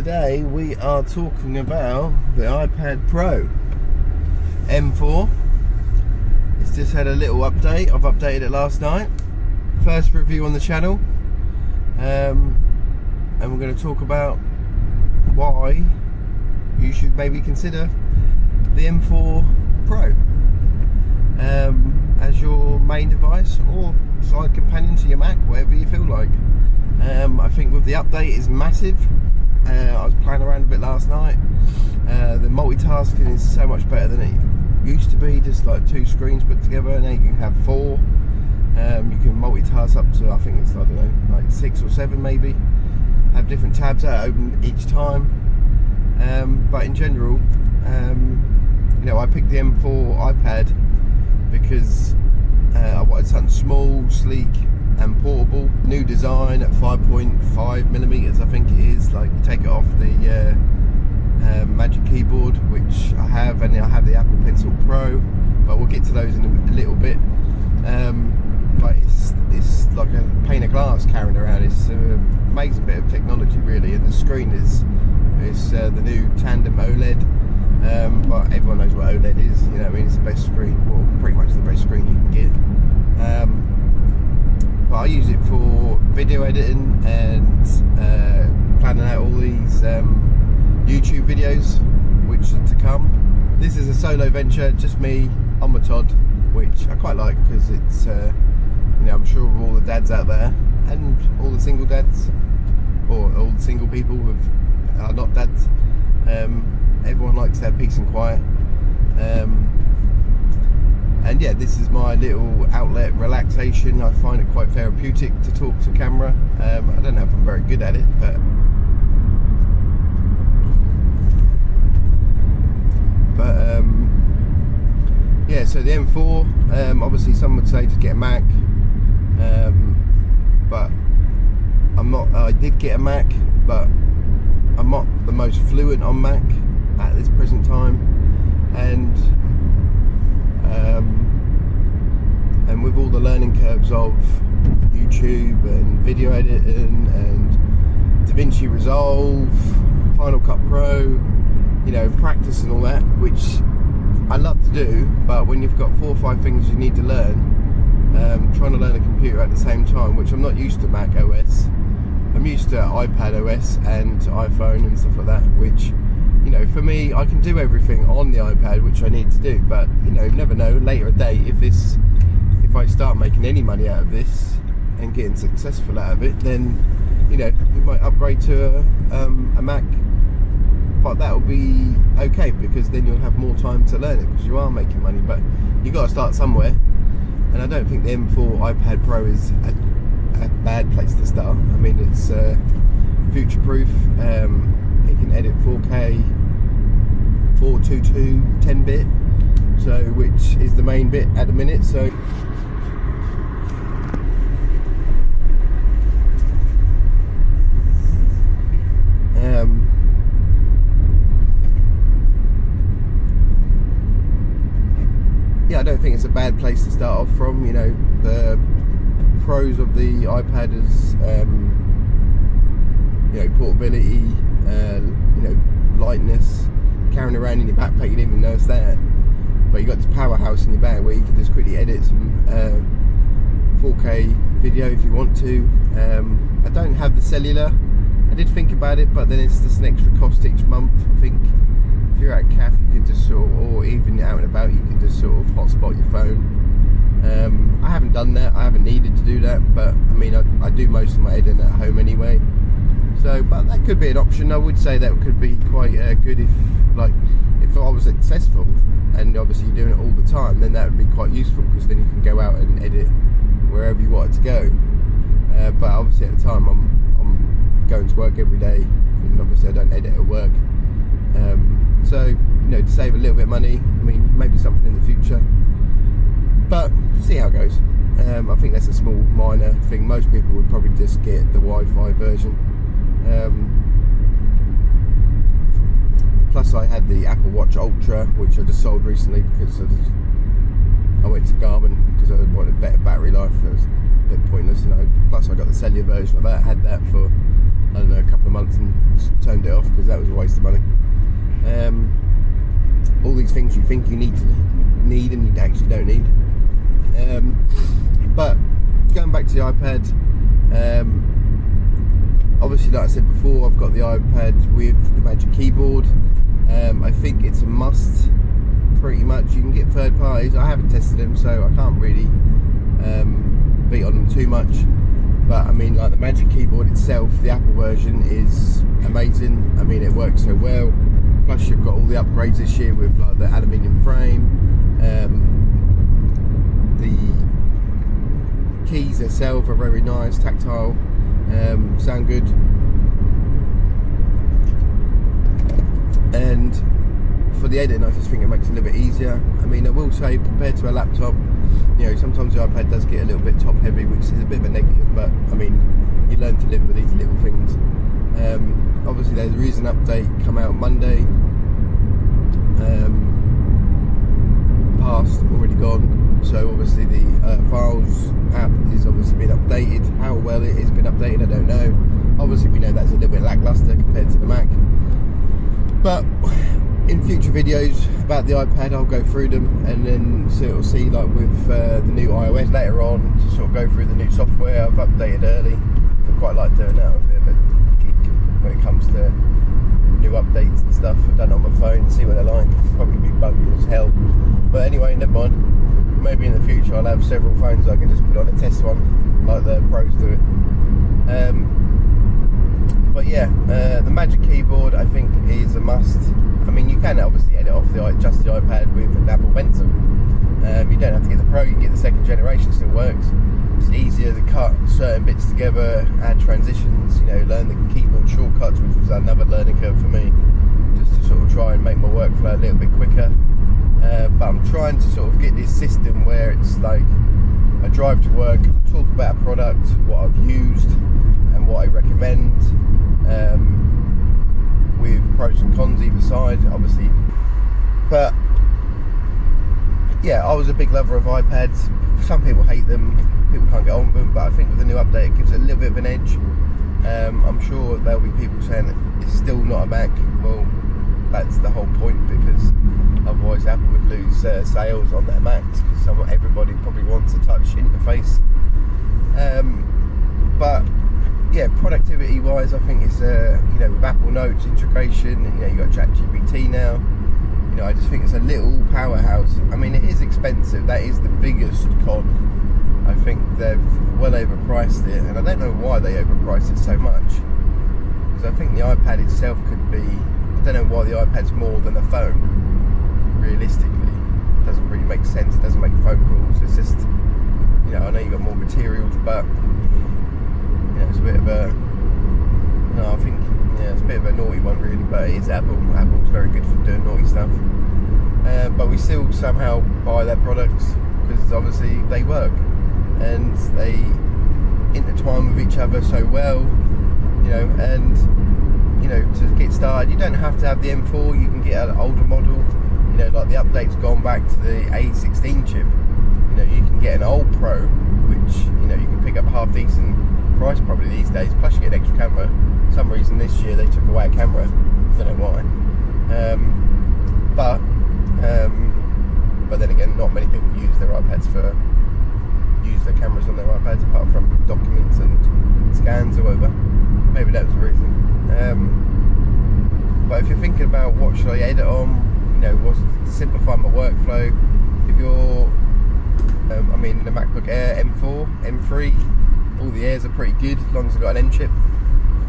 Today we are talking about the iPad Pro M4. It's just had a little update. I've updated it last night. First review on the channel, and we're going to talk about why you should maybe consider the M4 Pro as your main device or side companion to your Mac, whatever you feel like. I think with the update is massive. I was playing around with it last night. The multitasking is so much better than it used to be, just like two screens put together. Now you can have four. You can multitask up to, I think it's, I don't know, like 6 or 7 maybe. Have different tabs that open each time. But in general, you know, I picked the M4 iPad because I wanted something small, sleek and portable. New design at 5.5mm, I think it is. Like, you take it off the Magic Keyboard, which I have, and I have the Apple Pencil Pro, but we'll get to those in a little bit. But it's like a pane of glass carrying around. It's an amazing bit of technology, really, and the screen is the new tandem OLED. But everyone knows what OLED is. You know, I mean, it's the best screen, well, pretty much the best screen you can get. But I use it for video editing and planning out all these YouTube videos which are to come. This is a solo venture, just me on my Todd, which I quite like because it's, you know, I'm sure of all the dads out there and all the single dads, or all the single people who are not dads, everyone likes to have peace and quiet. And yeah, this is my little outlet, relaxation. I find it quite therapeutic to talk to camera. I don't know if I'm very good at it, but yeah. So the M4, obviously some would say to get a Mac, but I'm not. I did get a Mac, but I'm not the most fluent on Mac at this present time, and with all the learning curves of YouTube and video editing and DaVinci Resolve, Final Cut Pro, you know, practice and all that, which I love to do, but when you've got 4 or 5 things you need to learn, trying to learn a computer at the same time, which I'm not used to Mac OS, I'm used to iPad OS and iPhone and stuff like that, which, you know, for me, I can do everything on the iPad which I need to do, but, you know, you never know, later a day, if I start making any money out of this and getting successful out of it, then, you know, we might upgrade to a Mac, but that'll be okay, because then you'll have more time to learn it, because you are making money, but you got to start somewhere, and I don't think the M4 iPad Pro is a bad place to start. I mean, it's future-proof. It can edit 4K, 422, 10-bit, so which is the main bit at the minute. So yeah, I don't think it's a bad place to start off from. You know, the pros of the iPad is you know, portability, you know, lightness, carrying around in your backpack, you didn't even notice that. But you got this powerhouse in your bag where you can just quickly edit some 4K video if you want to. I don't have the cellular. I did think about it, but then it's just an extra cost each month. I think if you're at a cafe, you can just sort of, or even out and about, you can just sort of hotspot your phone. I haven't done that. I haven't needed to do that, but I mean, I do most of my editing at home anyway. So, but that could be an option. I would say that could be quite good if I was successful, and obviously you're doing it all the time, then that would be quite useful, because then you can go out and edit wherever you want it to go. But obviously at the time I'm going to work every day, and obviously I don't edit at work. So, you know, to save a little bit of money, I mean, maybe something in the future, but see how it goes. I think that's a small minor thing. Most people would probably just get the Wi-Fi version. Plus I had the Apple Watch Ultra, which I just sold recently because I went to Garmin because I wanted better battery life. It was a bit pointless, you know. Plus I got the cellular version of that. I had that for I don't know, a couple of months and turned it off because that was a waste of money. All these things you think you need and you actually don't need. But going back to the iPad, obviously, like I said before, I've got the iPad with the Magic Keyboard. I think it's a must, pretty much. You can get third parties. I haven't tested them, so I can't really beat on them too much. But I mean, like the Magic Keyboard itself, the Apple version is amazing. I mean, it works so well. Plus, you've got all the upgrades this year with like the aluminium frame. The keys themselves are very nice, tactile, sound good. And for the editing, I just think it makes it a little bit easier. I mean, I will say, compared to a laptop, you know, sometimes the iPad does get a little bit top heavy, which is a bit of a negative, but I mean, you learn to live with these little things. Obviously, there is an update come out Monday. Past, already gone. So obviously the Files app is obviously been updated. How well it has been updated, I don't know. Obviously, we know that's a little bit lackluster compared to the Mac. But in future videos about the iPad, I'll go through them and then sort of see, like with the new iOS later on, to sort of go through the new software. I've updated early. I quite like doing that. I'm a bit of a geek when it comes to new updates and stuff. I've done it on my phone, see what they're like. Probably be buggy as hell. But anyway, never mind. Maybe in the future I'll have several phones I can just put on a test one, like the pros do it. But yeah, the Magic Keyboard I think is a must. I mean, you can obviously edit off just the iPad with an Apple Pencil. You don't have to get the Pro, you can get the second generation, still works. It's easier to cut certain bits together, add transitions, you know, learn the keyboard shortcuts, which was another learning curve for me, just to sort of try and make my workflow a little bit quicker. But I'm trying to sort of get this system where it's like I drive to work, talk about a product, what I've used and what I recommend, with pros and cons either side, obviously. But yeah, I was a big lover of iPads. Some people hate them, people can't get on with them, but I think with the new update it gives it a little bit of an edge. I'm sure there'll be people saying that it's still not a Mac. Well, that's the whole point, because otherwise Apple would lose sales on their Macs, because everybody probably wants a touch interface. But yeah, productivity wise, I think it's you know, with Apple Notes integration, you know, you got ChatGPT now. You know, I just think it's a little powerhouse. I mean, it is expensive. That is the biggest con. I think they've well overpriced it, and I don't know why they overpriced it so much. Because I think the iPad itself could be, I don't know why the iPad's more than a phone. Realistically, it doesn't really make sense. It doesn't make phone calls. It's just, you know, I know you got more materials, but you know, it's a bit of a, no, I think, yeah, it's a bit of a naughty one really. But it is Apple. Apple's very good for doing naughty stuff. But we still somehow buy their products because obviously they work and they intertwine with each other so well, you know. And you know, to get started, you don't have to have the M4. You can get an older model. You know, like the update's gone back to the A16 chip. You know, you can get an old Pro, which, you know, you can pick up a half decent price probably these days. Plus you get an extra camera. For some reason this year they took away a camera. Don't know why. But then again, not many people use their iPads use their cameras on their iPads apart from documents and scans or whatever. Maybe that was the reason. But if you're thinking about what should I edit on, you know, what's to simplify my workflow, if you're, I mean, the MacBook Air M4, M3, all the Airs are pretty good as long as I've got an M chip.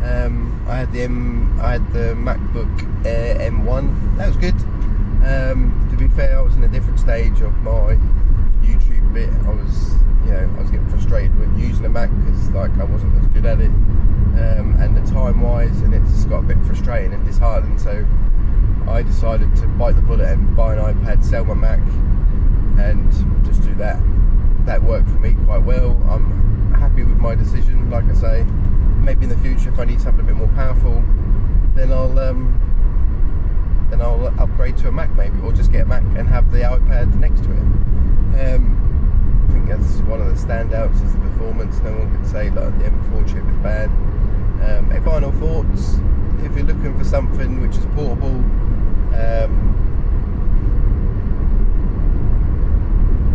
I had the MacBook Air M1, that was good. To be fair, I was in a different stage of my YouTube bit. I was getting frustrated with using a Mac because like I wasn't as good at it, and the time wise, and it's got a bit frustrating and disheartening. So I decided to bite the bullet and buy an iPad, sell my Mac, and just do that. That worked for me quite well. I'm happy with my decision. Like I say, maybe in the future if I need something a bit more powerful, then I'll upgrade to a Mac maybe, or just get a Mac and have the iPad next to it. I think that's one of the standouts is the performance. No one can say like the M4 chip is bad. Any final thoughts? If you're looking for something which is portable,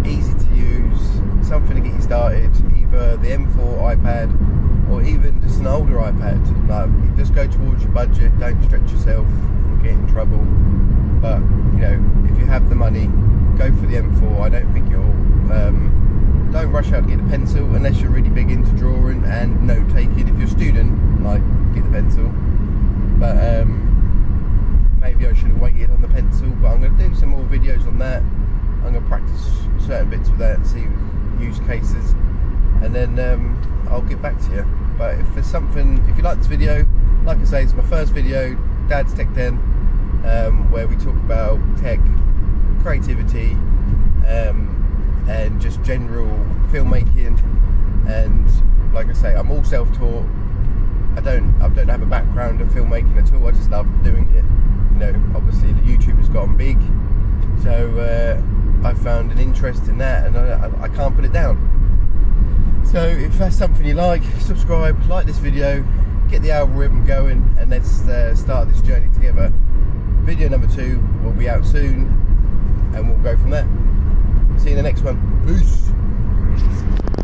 easy to use, something to get you started, either the M4 iPad or even just an older iPad. Like, you just go towards your budget, don't stretch yourself and get in trouble. But you know, if you have the money, go for the M4. I don't think you'll don't rush out to get a pencil unless you're really big into drawing and note taking. If you're a student, like, get the pencil. But maybe I should have waited on the pencil, but I'm going to do some more videos on that. I'm going to practice certain bits with that and see use cases, and then I'll get back to you. But if there's something, if you like this video, like I say, it's my first video, Dad's Tech Den, where we talk about tech, creativity, and just general filmmaking. And like I say, I'm all self-taught. I don't have a background of filmmaking at all. I just love doing it. You know, obviously the YouTube has gotten big, so I found an interest in that, and I can't put it down. So if that's something you like, subscribe, like this video, get the algorithm going, and let's start this journey together. Video number 2 will be out soon, and we'll go from there. See you in the next one. Peace.